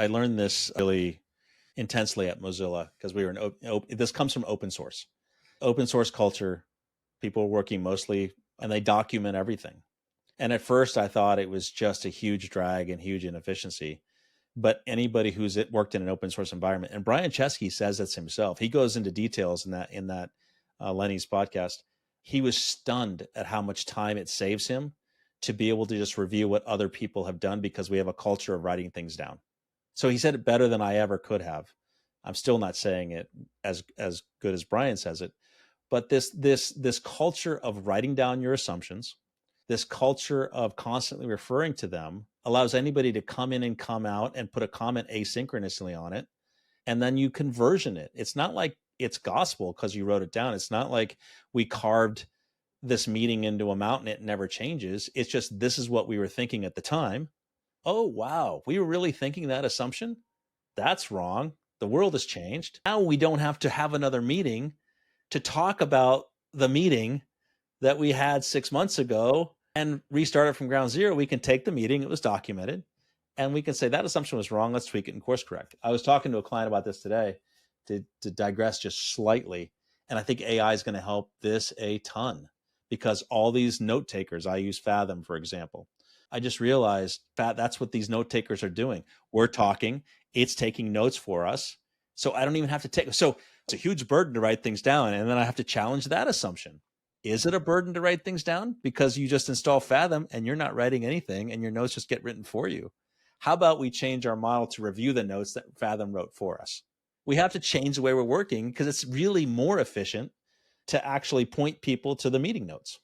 I learned this really intensely at Mozilla because we were this comes from open source culture. People are working mostly and they document everything. And at first I thought it was just a huge drag and huge inefficiency. But anybody who's worked in an open source environment, and Brian Chesky says this himself, he goes into details in that Lenny's podcast. He was stunned at how much time it saves him to be able to just review what other people have done because we have a culture of writing things down. So he said it better than I ever could have. I'm still not saying it as good as Brian says it, but this culture of writing down your assumptions, this culture of constantly referring to them allows anybody to come in and come out and put a comment asynchronously on it. And then you conversion it. It's not like it's gospel because you wrote it down. It's not like we carved this meeting into a mountain. It never changes. It's just, this is what we were thinking at the time. Oh, wow. We were really thinking that assumption? That's wrong. The world has changed. Now we don't have to have another meeting to talk about the meeting that we had 6 months ago and restart it from ground zero. We can take the meeting, it was documented, and we can say that assumption was wrong. Let's tweak it and course correct. I was talking to a client about this today to digress just slightly. And I think AI is going to help this a ton because all these note takers, I use Fathom, for example. I just realized that's what these note takers are doing. We're talking, it's taking notes for us. So I don't even have to take, so it's a huge burden to write things down. And then I have to challenge that assumption. Is it a burden to write things down? Because you just install Fathom and you're not writing anything and your notes just get written for you. How about we change our model to review the notes that Fathom wrote for us? We have to change the way we're working because it's really more efficient to actually point people to the meeting notes.